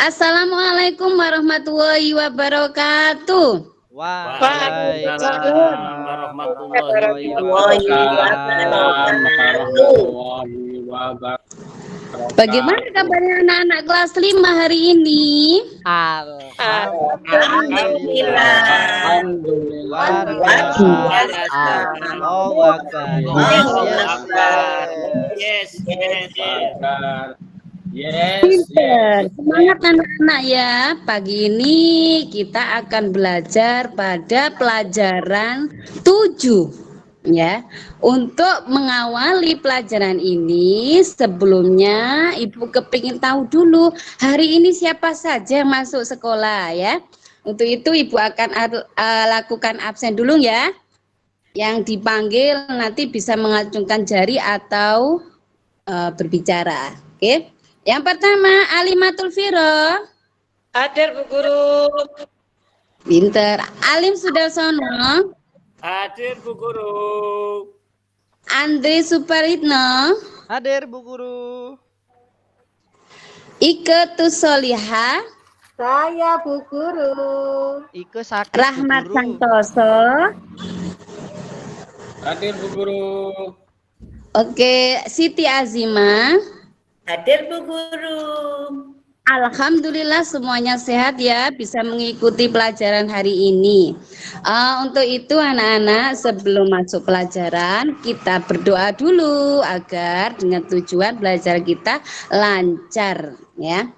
Assalamualaikum warahmatullahi wabarakatuh. Waalaikumsalam warahmatullahi wabarakatuh. Bagaimana kabarnya anak-anak kelas 5 hari ini? Pinter. Semangat anak-anak ya. Pagi ini kita akan belajar pada pelajaran 7. Ya, untuk mengawali pelajaran ini sebelumnya Ibu kepingin tahu dulu hari ini siapa saja yang masuk sekolah ya. Untuk itu Ibu akan lakukan absen dulu ya. Yang dipanggil nanti bisa mengacungkan jari atau berbicara. Oke. Yang pertama Alimatul Firo. Hadir Bu Guru. Pinter. Alim Sudarsono. Hadir Bu Guru. Andre Suparitno. Hadir Bu Guru. Ike Tusoliha. Saya Bu Guru. Ike sakit Rahmat Bu Guru. Santoso. Hadir Bu Guru. Oke, Siti Azima. Hadir Bu Guru. Alhamdulillah semuanya sehat ya, bisa mengikuti pelajaran hari ini. Untuk itu anak-anak sebelum masuk pelajaran kita berdoa dulu agar dengan tujuan belajar kita lancar ya.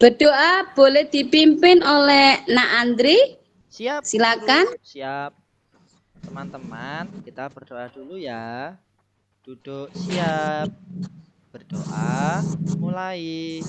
Berdoa boleh dipimpin oleh Nak Andri. Siap. Silakan. Bu Guru. Siap. Teman-teman, kita berdoa dulu ya. Duduk siap. Berdoa mulai.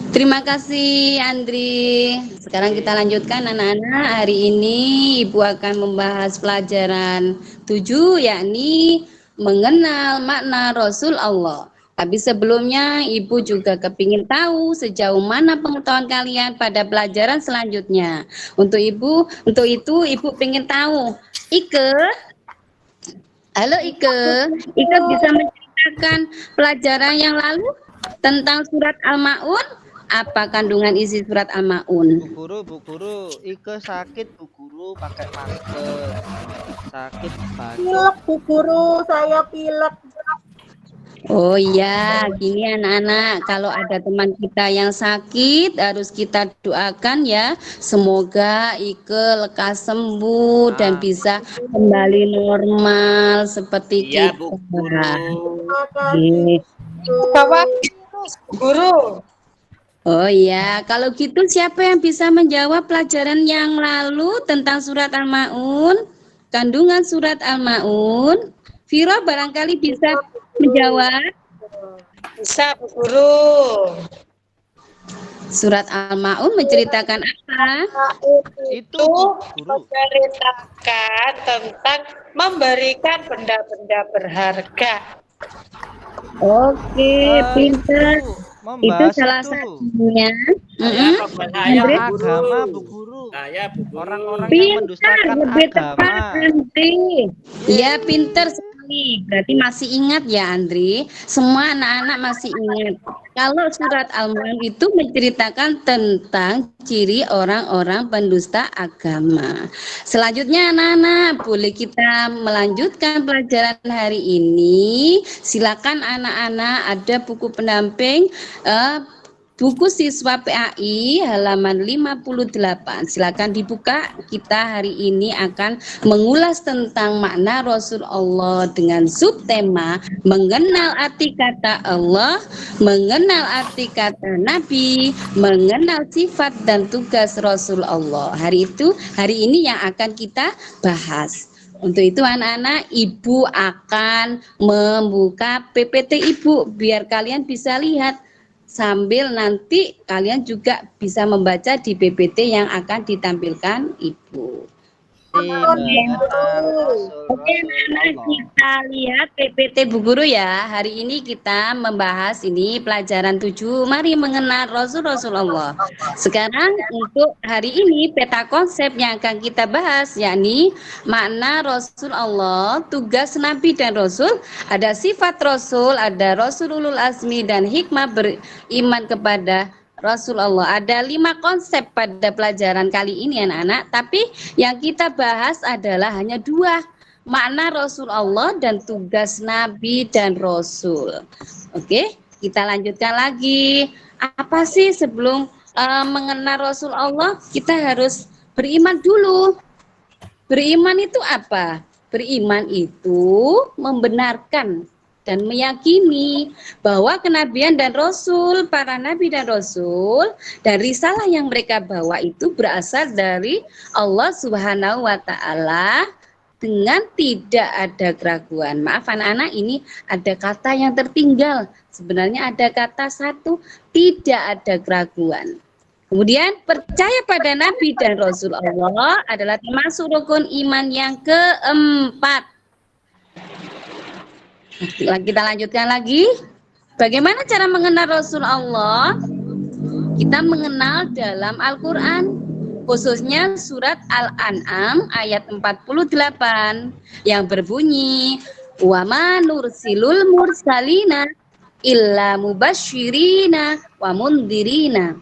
Terima kasih Andri. Sekarang kita lanjutkan anak-anak. Hari ini Ibu akan membahas pelajaran 7 yakni mengenal makna Rasul Allah. Tapi sebelumnya Ibu juga kepingin tahu sejauh mana pengetahuan kalian pada pelajaran selanjutnya. Untuk itu Ibu pengen tahu. Ike. Halo Ike. Ike bisa menceritakan pelajaran yang lalu tentang surat Al-Maun? Apa kandungan isi surat Al-Maun? Bu Guru, Ike sakit Bu Guru, pakai masker. Sakit batuk. Pilek Bu Guru, saya pilek. Oh iya, gini anak-anak, kalau ada teman kita yang sakit harus kita doakan ya. Semoga Ike lekas sembuh dan bisa kembali normal seperti Iya, kita. Bu Guru. Bapak Bu Guru. Oh iya, kalau gitu siapa yang bisa menjawab pelajaran yang lalu tentang surat Al-Maun? Kandungan surat Al-Maun? Viro barangkali bisa menjawab. Bisa Bu Guru. Surat Al-Maun menceritakan apa? Itu Bu Guru. Menceritakan tentang memberikan benda-benda berharga. Oke, pinter. Itu salah satunya. Agama Bu Guru. Orang-orang yang mendustakan agama. Iya, pinter sekali. Berarti masih ingat ya Andri? Semua anak-anak masih ingat. Kalau surat Al-Maun itu menceritakan tentang ciri orang-orang pendusta agama. Selanjutnya anak-anak, boleh kita melanjutkan pelajaran hari ini. Silakan anak-anak, ada buku pendamping buku siswa PAI halaman 58. Silakan dibuka. Kita hari ini akan mengulas tentang makna Rasul Allah dengan subtema mengenal arti kata Allah, mengenal arti kata Nabi, mengenal sifat dan tugas Rasul Allah. Hari ini yang akan kita bahas. Untuk itu anak-anak, Ibu akan membuka PPT Ibu biar kalian bisa lihat. Sambil nanti kalian juga bisa membaca di PPT yang akan ditampilkan Ibu. mengenal Oke, Rasul-Rasul anak Allah. kita lihat PPT Bu Guru ya. Hari ini kita membahas ini pelajaran 7. Mari mengenal Rasul-Rasul Allah. Sekarang untuk hari ini peta konsep yang akan kita bahas yakni makna Rasul Allah, tugas Nabi dan Rasul, ada sifat Rasul, ada Rasulul Azmi dan hikmah beriman kepada Rasulullah. Ada 5 konsep pada pelajaran kali ini anak-anak, tapi yang kita bahas adalah hanya 2, makna Rasulullah dan tugas Nabi dan Rasul. Oke, kita lanjutkan lagi. Apa sih sebelum mengenal Rasulullah? Kita harus beriman dulu. Beriman itu apa? Beriman itu membenarkan dan meyakini bahwa kenabian dan rasul, para nabi dan rasul, dan risalah yang mereka bawa itu berasal dari Allah Subhanahu wa taala dengan tidak ada keraguan. Maaf anak-anak, ini ada kata yang tertinggal. Sebenarnya ada kata satu, tidak ada keraguan. Kemudian percaya pada nabi dan rasul Allah adalah termasuk rukun iman yang keempat. Kita lanjutkan lagi. Bagaimana cara mengenal Rasul Allah? Kita mengenal dalam Al-Quran, khususnya surat Al-An'am ayat 48 yang berbunyi, wa ma nursilul mursalina illa mubasyirina wa mundirina.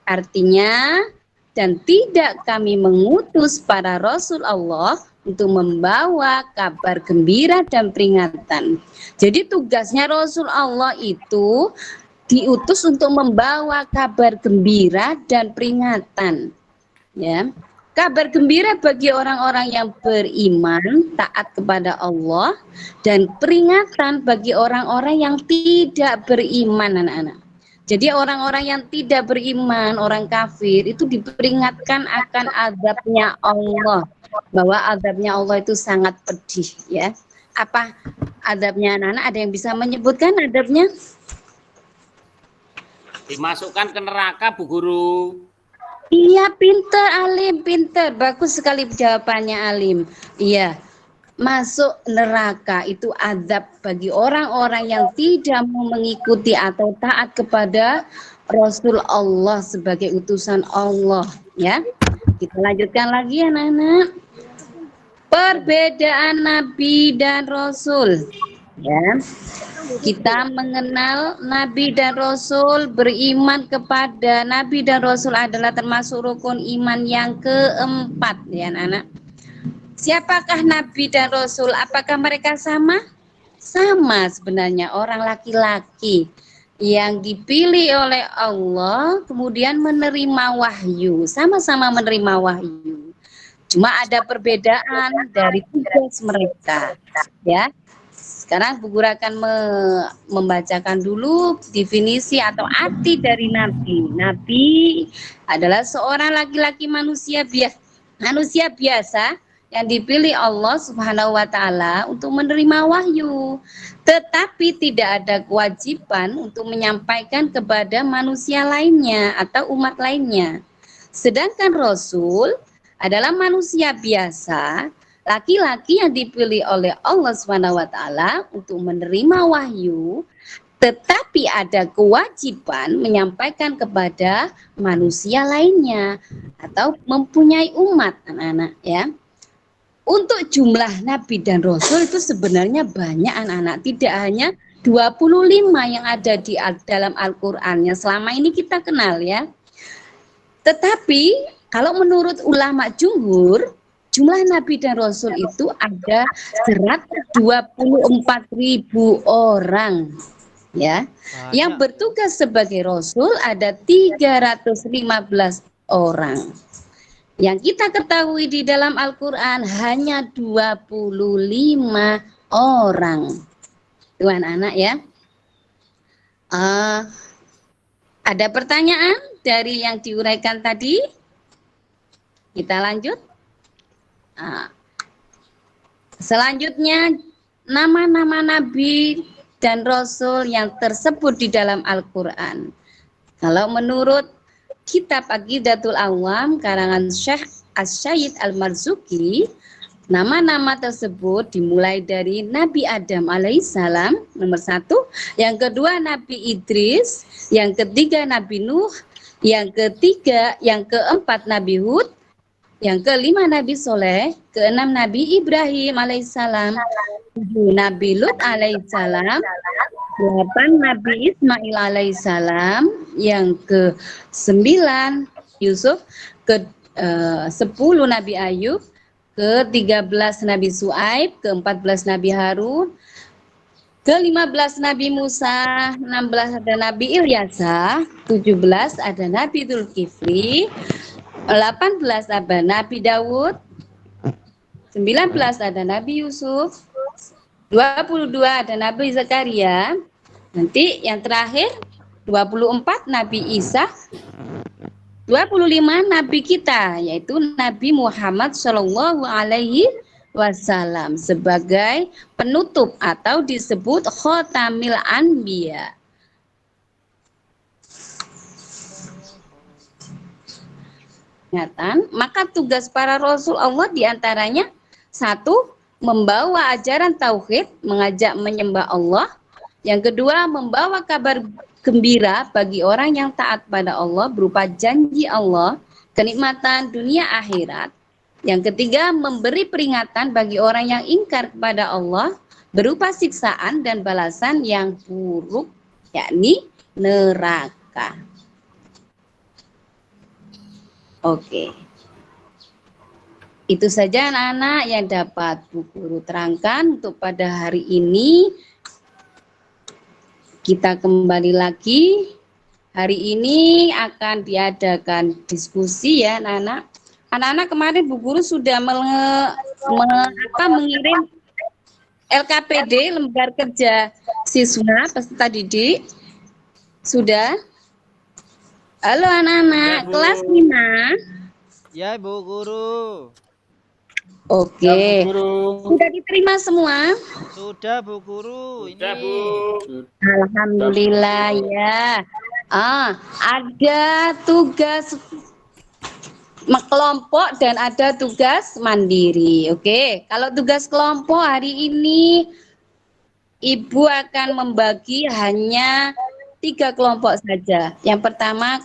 Artinya, dan tidak kami mengutus para Rasul Allah untuk membawa kabar gembira dan peringatan. Jadi tugasnya Rasul Allah itu diutus untuk membawa kabar gembira dan peringatan. Ya. Kabar gembira bagi orang-orang yang beriman, taat kepada Allah, dan peringatan bagi orang-orang yang tidak beriman, anak-anak. Jadi orang-orang yang tidak beriman, orang kafir, itu diperingatkan akan azabnya Allah. Bahwa azabnya Allah itu sangat pedih, ya. Apa azabnya anak-anak? Ada yang bisa menyebutkan azabnya? Dimasukkan ke neraka, Bu Guru. Iya, pinter Alim, pinter. Bagus sekali jawabannya Alim. Iya, masuk neraka itu azab bagi orang-orang yang tidak mau mengikuti atau taat kepada Rasul Allah sebagai utusan Allah, ya. Kita lanjutkan lagi anak-anak. Perbedaan Nabi dan Rasul, ya. Kita mengenal Nabi dan Rasul, beriman kepada Nabi dan Rasul adalah termasuk rukun iman yang keempat, ya anak-anak. Siapakah Nabi dan Rasul? Apakah mereka sama? Sama sebenarnya, orang laki-laki yang dipilih oleh Allah kemudian menerima wahyu, sama-sama menerima wahyu. Cuma ada perbedaan dari tugas mereka, ya. Sekarang Bu Guru akan membacakan dulu definisi atau arti dari nabi. Nabi adalah seorang laki-laki manusia biasa yang dipilih Allah Subhanahu wa taala untuk menerima wahyu, tetapi tidak ada kewajiban untuk menyampaikan kepada manusia lainnya atau umat lainnya. Sedangkan Rasul adalah manusia biasa, laki-laki yang dipilih oleh Allah Subhanahu wa taala untuk menerima wahyu, tetapi ada kewajiban menyampaikan kepada manusia lainnya atau mempunyai umat, anak-anak, ya. Untuk jumlah nabi dan rasul itu sebenarnya banyak, anak-anak, tidak hanya 25 yang ada di dalam Al-Qur'an yang selama ini kita kenal, ya. Tetapi kalau menurut ulama jumhur, jumlah nabi dan rasul itu ada 124.000 orang, ya. Yang bertugas sebagai rasul ada 315 orang. Yang kita ketahui di dalam Al-Quran hanya 25 orang. Tuan anak, ya. Ada pertanyaan dari yang diuraikan tadi? Kita lanjut. Selanjutnya, nama-nama nabi dan rasul yang tersebut di dalam Al-Quran. Kalau menurut kitab Aqidatul Awam karangan Syekh Asy-Syaikh Al-Marzuki, nama-nama tersebut dimulai dari Nabi Adam alaihissalam nomor 1, yang kedua Nabi Idris, yang ketiga Nabi Nuh, yang keempat Nabi Hud, yang kelima Nabi Soleh, keenam Nabi Ibrahim alaihissalam, 7 Nabi Lut alaihissalam, 8 Nabi Ismail alaihissalam, yang ke-9 Yusuf, ke-10 Nabi Ayub, ke-13 Nabi Su'aib, ke-14 Nabi Harun, ke-15 Nabi Musa, 16 ada Nabi Ilyasa, 17 ada Nabi Dzulkifli, 18 ada Nabi Daud, 19 ada Nabi Yusuf, 22 ada Nabi Zakaria, nanti yang terakhir 24 Nabi Isa, 25 Nabi kita, yaitu Nabi Muhammad Shallallahu Alaihi Wasallam sebagai penutup atau disebut Khotamil Anbiya. Maka tugas para Rasul Allah diantaranya 1. Membawa ajaran tauhid, mengajak menyembah Allah. Yang kedua, membawa kabar gembira bagi orang yang taat pada Allah berupa janji Allah, kenikmatan dunia akhirat. Yang ketiga, memberi peringatan bagi orang yang ingkar kepada Allah berupa siksaan dan balasan yang buruk, yakni neraka. Oke. Itu saja anak-anak yang dapat Bu Guru terangkan untuk pada hari ini. Kita kembali lagi. Hari ini akan diadakan diskusi ya anak-anak. Anak-anak kemarin Bu Guru sudah mengirim LKPD, lembar kerja siswa peserta didik. Sudah? Halo anak-anak, Ya, Bu. kelas 5. Ya, Bu Guru. Oke. Ya, Bu Guru. Sudah diterima semua? Sudah, Bu Guru. Sudah, Ini. Bu. Alhamdulillah ya. Ada tugas kelompok dan ada tugas mandiri. Oke, kalau tugas kelompok hari ini Ibu akan membagi hanya 3 kelompok saja. Yang pertama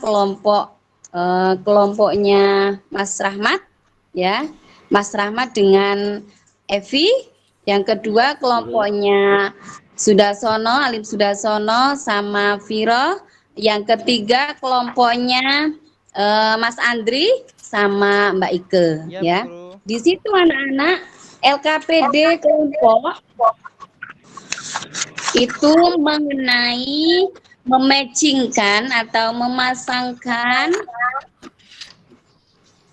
kelompoknya Mas Rahmat ya. Mas Rahmat dengan Evi. Yang kedua kelompoknya Sudasono, Alim Sudasono sama Viro. Yang ketiga kelompoknya Mas Andri sama Mbak Ike ya. Bu Guru. Di situ anak-anak LKPD kelompok itu mengenai mematchingkan atau memasangkan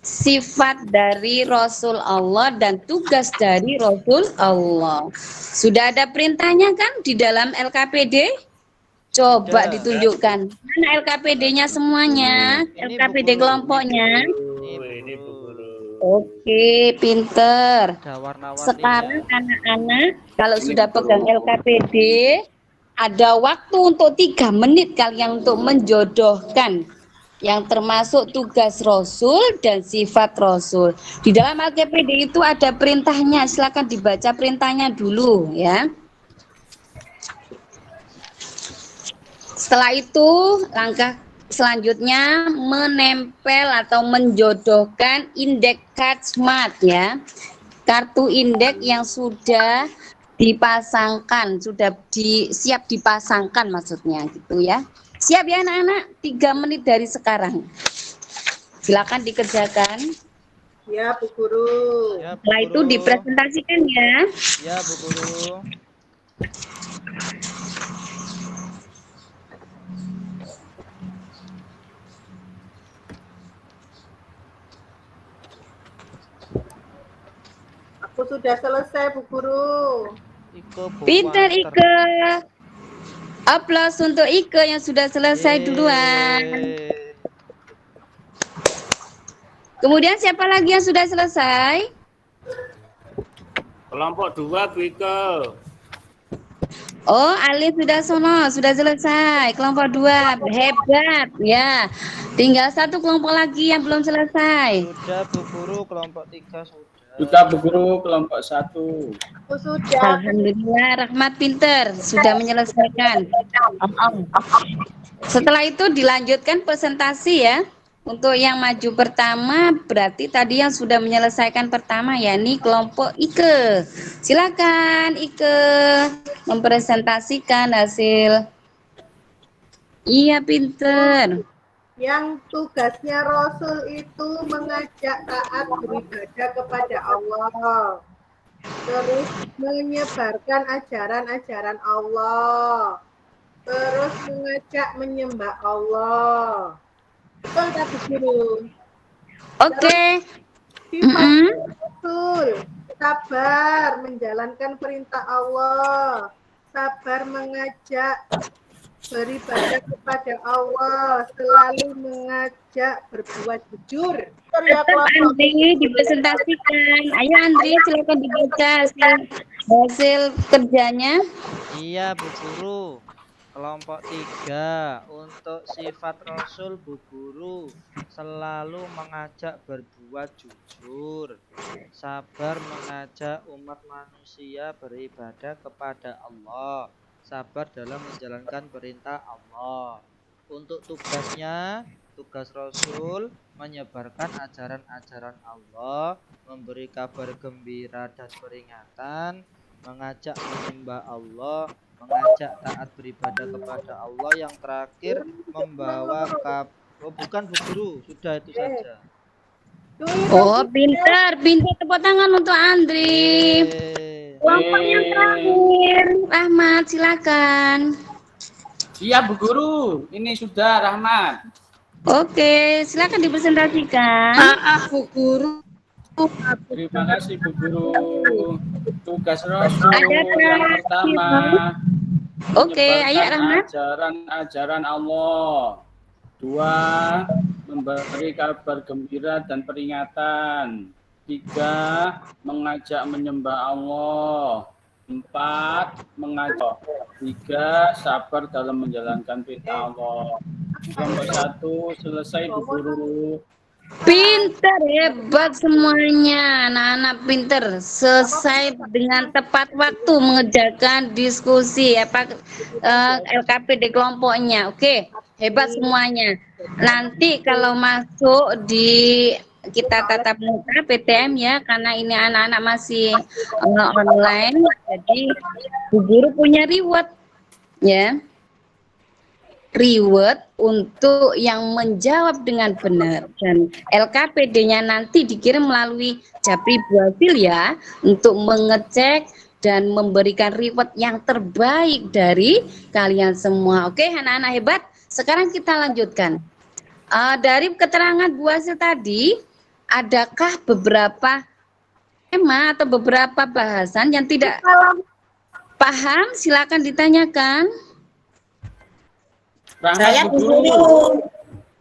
sifat dari Rasul Allah dan tugas dari Rasul Allah. Sudah ada perintahnya kan di dalam LKPD? Coba Sudah. ditunjukkan. Mana LKPD-nya semuanya? Ini, LKPD Bu Guru. kelompoknya. Ini, Bu Guru. Oke, pinter. Ada warna-warni. Sekarang anak-anak kalau sudah pegang LKPD, ada waktu untuk 3 menit kalian untuk menjodohkan yang termasuk tugas Rasul dan sifat Rasul. Di dalam LKPD itu ada perintahnya, silakan dibaca perintahnya dulu ya. Setelah itu langkah selanjutnya menempel atau menjodohkan indeks card smart ya. Kartu indeks yang sudah dipasangkan, sudah siap dipasangkan maksudnya gitu ya. Siap ya anak-anak? 3 menit dari sekarang. Silakan dikerjakan. Ya, Bu Guru. Ya, Bu Setelah itu Guru. dipresentasikan ya. Ya, Bu Guru. Aku sudah selesai, Bu Guru. Ike, Bu Pintar Master. Ike. Aplaus untuk Ike yang sudah selesai duluan. Yeay. Kemudian siapa lagi yang sudah selesai? Kelompok 2 Bu Ike. Oh, Alif sudah sono, sudah selesai. Kelompok 2, hebat ya. Tinggal satu kelompok lagi yang belum selesai. Sudah Bu Guru, kelompok 3 sudah. Sudah Bu Guru, kelompok 1. Aku sudah. Alhamdulillah, Rahmat pinter, sudah menyelesaikan. Setelah itu dilanjutkan presentasi ya. Untuk yang maju pertama berarti tadi yang sudah menyelesaikan pertama yakni kelompok Ike. Silakan Ike mempresentasikan hasil. Iya pinter. Yang tugasnya Rasul itu mengajak taat beribadah kepada Allah. Terus menyebarkan ajaran-ajaran Allah. Terus mengajak menyembah Allah. Betul tak Bu Guru? Oke. Sifat Rasul, sabar menjalankan perintah Allah, sabar mengajak beribadah kepada Allah, selalu mengajak berbuat jujur. Tetap Andri dipresentasikan. Ayo Andri silakan dibaca hasil kerjanya. Iya Bu Guru. Kelompok 3 untuk sifat Rasul Bu Guru selalu mengajak berbuat jujur, sabar mengajak umat manusia beribadah kepada Allah, sabar dalam menjalankan perintah Allah. Untuk tugasnya, tugas Rasul menyebarkan ajaran-ajaran Allah, memberi kabar gembira dan peringatan, mengajak menyembah Allah, mengajak taat beribadah kepada Allah, yang terakhir membawa bukan Bu Guru, sudah itu saja. Oh, pintar tepuk tangan untuk Andri. Kelompok yang terakhir, Rahmat silakan. Iya Bu Guru, ini sudah Rahmat. Oke, silakan dipresentasikan. Maaf Bu Guru. Terima kasih Bu Guru. Tugas Rasul Ada yang pertama. Oke, ayo Rahmat. Ajaran Allah. 2, memberi kabar gembira dan peringatan. 3, mengajak menyembah Allah. 4, mengajak. 3, sabar dalam menjalankan perintah Allah. Kelompok 1 selesai Bu Guru. Pinter, hebat semuanya. Anak-anak pinter. Selesai dengan tepat waktu mengerjakan diskusi LKP di kelompoknya. Oke, hebat semuanya. Nanti kalau masuk di kita tatap muka PTM ya, karena ini anak-anak masih online, jadi Bu Guru punya reward ya. Reward untuk yang menjawab dengan benar, dan LKPD-nya nanti dikirim melalui Japri Buafil ya, untuk mengecek dan memberikan reward yang terbaik dari kalian semua. Oke anak-anak hebat, sekarang kita lanjutkan. Dari keterangan Bu Hasil tadi, adakah beberapa tema atau beberapa bahasan yang tidak paham? Silakan ditanyakan. Saya Bu Guru.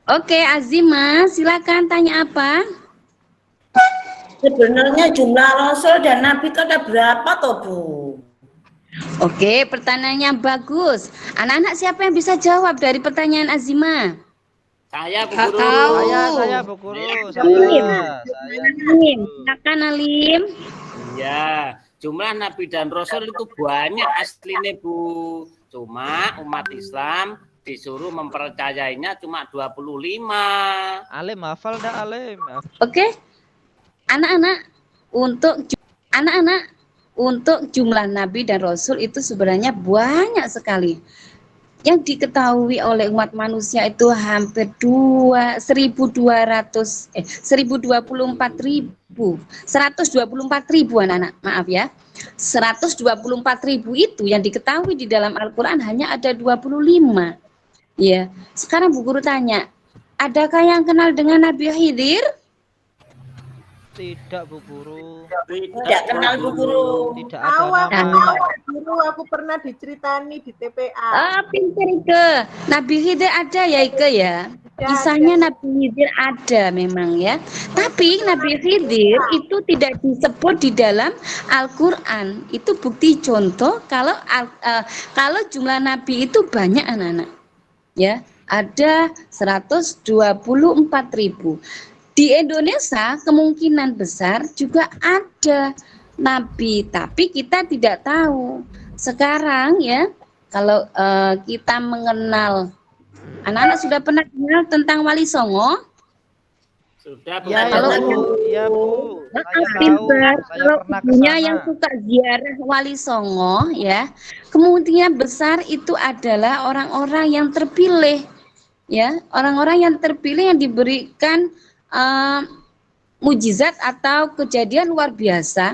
Oke, Azima, silakan tanya apa? Sebenarnya jumlah Rasul dan Nabi itu ada berapa toh Bu? Oke, pertanyaannya bagus. Anak-anak siapa yang bisa jawab dari pertanyaan Azima? Saya Bu Guru. Saya Bu Guru. Alim, silakan Alim. Iya, jumlah Nabi dan Rasul itu banyak aslinya Bu. Cuma umat Islam disuruh mempercayainya cuma 25. Alim hafal dah Alim. Oke. Anak-anak, untuk jumlah nabi dan rasul itu sebenarnya banyak sekali. Yang diketahui oleh umat manusia itu hampir 124.000 anak-anak. Maaf ya. 124.000 itu yang diketahui di dalam Al-Qur'an hanya ada 25. Ya, sekarang Bu Guru tanya, adakah yang kenal dengan Nabi Khidir? Tidak, Bu Guru. Tidak kenal Bu Guru. Tidak Tahu ada aku nama. tahu guru, aku pernah diceritani di TPA. Pinter Ike. Nabi Khidir ada ya Ike ya. Kisahnya Nabi Khidir ada memang ya. Tapi Nabi Khidir itu tidak disebut di dalam Al-Qur'an. Itu bukti contoh kalau kalau jumlah nabi itu banyak anak-anak. Ya, ada 124.000. Di Indonesia kemungkinan besar juga ada nabi, tapi kita tidak tahu. Sekarang ya, kalau kita mengenal, anak-anak sudah pernah kenal tentang Wali Songo? Sudah, Bu. Ya, Kalau- Bu. Ya, Bu. Saya tahu. Pintar. Saya Kalau pernah ke ibunya sana. yang suka ziarah Wali Songo ya, kemungkinan besar itu adalah orang-orang yang terpilih, ya, orang-orang yang terpilih yang diberikan mujizat atau kejadian luar biasa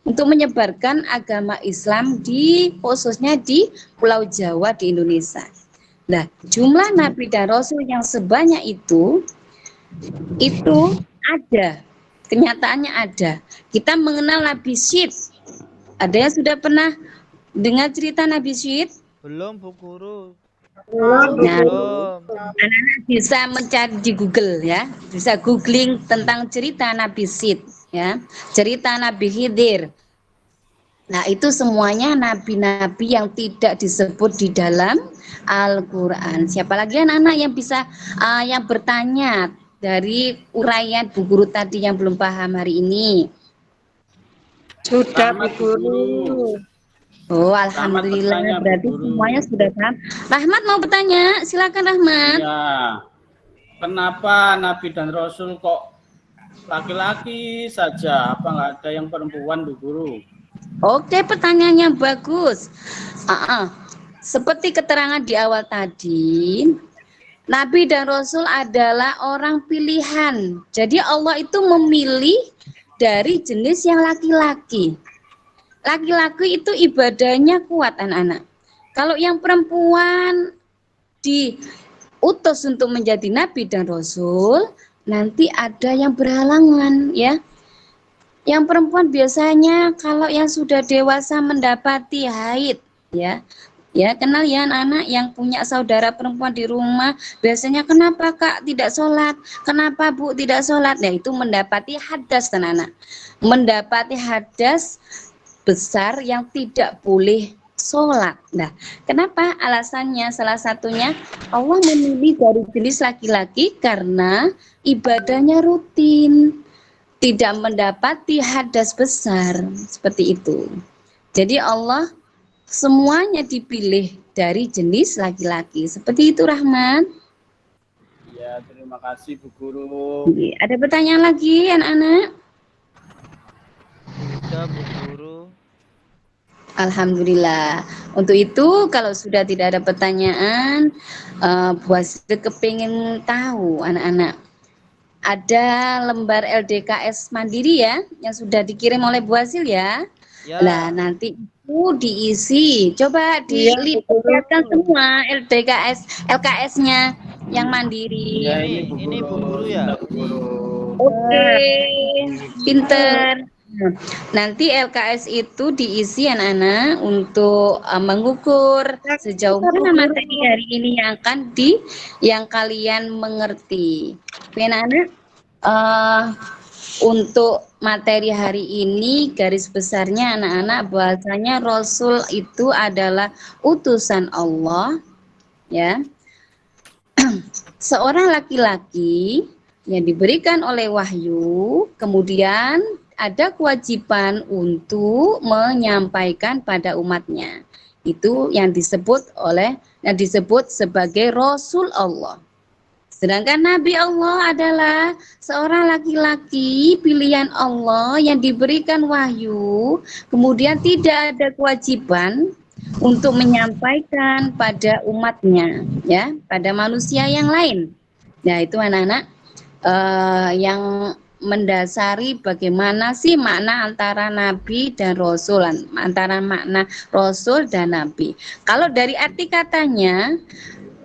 untuk menyebarkan agama Islam khususnya di Pulau Jawa di Indonesia. Nah, jumlah nabi dan rasul yang sebanyak itu ada, kenyataannya ada. Kita mengenal Nabi Syed. Ada yang sudah pernah dengar cerita Nabi Syed? Belum, Bu Guru. Nah, Belum. anak-anak bisa mencari di Google ya, bisa googling tentang cerita Nabi Syed ya, cerita Nabi Khidir. Nah, itu semuanya nabi-nabi yang tidak disebut di dalam Al-Qur'an. Siapa lagi anak-anak yang bisa yang bertanya dari uraian Bu Guru tadi yang belum paham hari ini? Sudah Bu Selamat, Bu Guru. Guru. Oh, bertanya, alhamdulillah berarti Bu Guru. semuanya sudah paham. Rahmat mau bertanya, silakan Rahmat. Ya, kenapa Nabi dan Rasul kok laki-laki saja? Apa nggak ada yang perempuan, Bu Guru? Oke, pertanyaannya bagus. Seperti keterangan di awal tadi, Nabi dan Rasul adalah orang pilihan. Jadi Allah itu memilih dari jenis yang laki-laki. Laki-laki itu ibadahnya kuat anak-anak. Kalau yang perempuan diutus untuk menjadi Nabi dan Rasul, nanti ada yang berhalangan ya. Yang perempuan biasanya kalau yang sudah dewasa mendapati haid ya. Ya, kenal ya anak-anak yang punya saudara perempuan di rumah, biasanya kenapa Kak tidak sholat? Kenapa Bu tidak sholat? Nah, itu mendapati hadas anak-anak. Mendapati hadas besar yang tidak boleh sholat. Nah, kenapa? Alasannya salah satunya Allah memilih dari jenis laki-laki karena ibadahnya rutin, tidak mendapati hadas besar seperti itu. Jadi Allah semuanya dipilih dari jenis laki-laki. Seperti itu Rahman. Ya, terima kasih Bu Guru. Ada pertanyaan lagi anak-anak? Sudah, Bu Guru. Alhamdulillah. Untuk itu kalau sudah tidak ada pertanyaan, Bu Hasil kepingin tahu anak-anak. Ada lembar LDKS Mandiri ya, yang sudah dikirim oleh Bu Hasil ya. Ya. Lah nanti itu diisi. Coba dilihatkan semua LKS-nya yang Mandiri. Ya, Ini Bu Guru ya. Bu Guru. Oke, pinter. Nanti LKS itu diisi anak-anak untuk mengukur sejauh mana materi hari ini yang kalian mengerti. Oke, anak-anak, untuk materi hari ini garis besarnya anak-anak bahasanya Rasul itu adalah utusan Allah, ya. Seorang laki-laki yang diberikan oleh wahyu, kemudian ada kewajiban untuk menyampaikan pada umatnya. Itu yang disebut sebagai Rasul Allah. Sedangkan Nabi Allah adalah seorang laki-laki pilihan Allah yang diberikan wahyu, kemudian tidak ada kewajiban untuk menyampaikan pada umatnya, ya, pada manusia yang lain. Nah, itu anak-anak yang mendasari bagaimana sih makna antara nabi dan rasul, antara makna rasul dan nabi. Kalau dari arti katanya,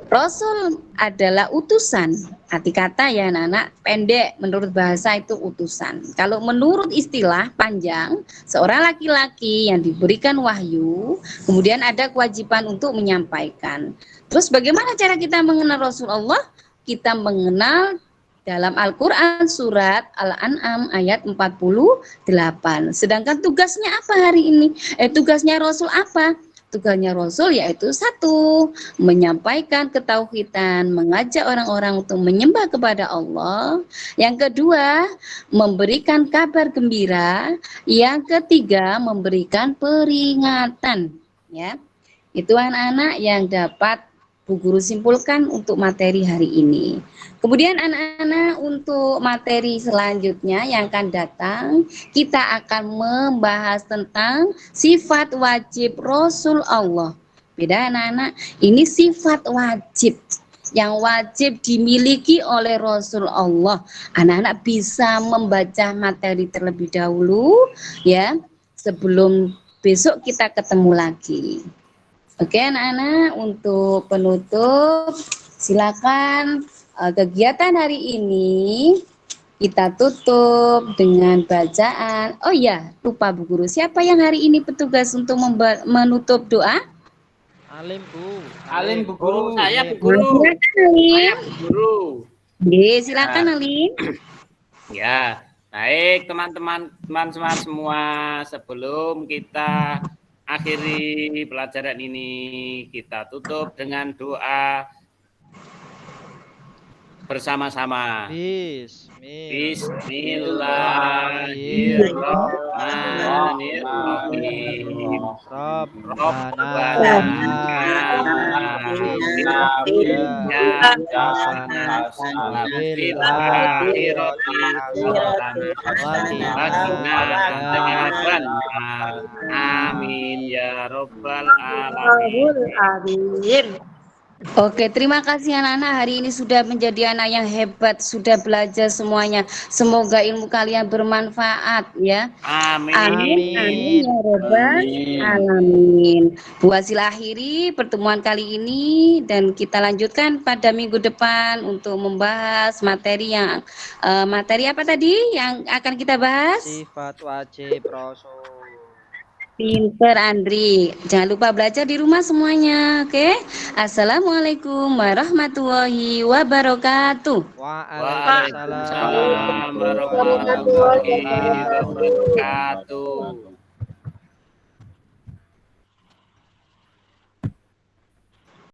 rasul adalah utusan Arti kata ya anak-anak, pendek, menurut bahasa itu utusan. Kalau menurut istilah panjang, seorang laki-laki yang diberikan wahyu, kemudian ada kewajiban untuk menyampaikan. Terus bagaimana cara kita mengenal Rasulullah? Kita mengenal dalam Al-Quran surat Al-An'am ayat 48. Sedangkan tugasnya apa hari ini? Tugasnya Rasul apa? Tugasnya Rasul yaitu satu, menyampaikan ketauhidan, mengajak orang-orang untuk menyembah kepada Allah. Yang kedua, memberikan kabar gembira. Yang ketiga, memberikan peringatan. Ya, itu anak-anak yang dapat Bu Guru simpulkan untuk materi hari ini. Kemudian anak-anak untuk materi selanjutnya yang akan datang, kita akan membahas tentang sifat wajib Rasul Allah. Beda anak-anak, ini sifat wajib yang wajib dimiliki oleh Rasul Allah. Anak-anak bisa membaca materi terlebih dahulu ya, sebelum besok kita ketemu lagi. Oke anak-anak, untuk penutup silakan kegiatan hari ini kita tutup dengan bacaan. Oh ya, lupa Bu Guru, siapa yang hari ini petugas untuk menutup doa? Alim Bu. Alim Bu Guru, saya Bu Guru. Silakan Alim. Bu Guru. Silakan Alim. Ya, baik teman-teman semua, sebelum kita akhiri pelajaran ini, kita tutup dengan doa bersama-sama. Bismillahirrahmanirrahim. Rabbana amin ya rabbal alamin. Oke, terima kasih anak-anak. Hari ini sudah menjadi anak yang hebat, sudah belajar semuanya. Semoga ilmu kalian bermanfaat ya. Amin. Amin ya rabbal alamin. Bu Hasil akhiri pertemuan kali ini dan kita lanjutkan pada minggu depan untuk membahas materi yang materi apa tadi yang akan kita bahas? Sifat wajib Rasul. Pinter Andri, jangan lupa belajar di rumah semuanya, oke? Assalamualaikum warahmatullahi wabarakatuh. Waalaikumsalam warahmatullahi wabarakatuh.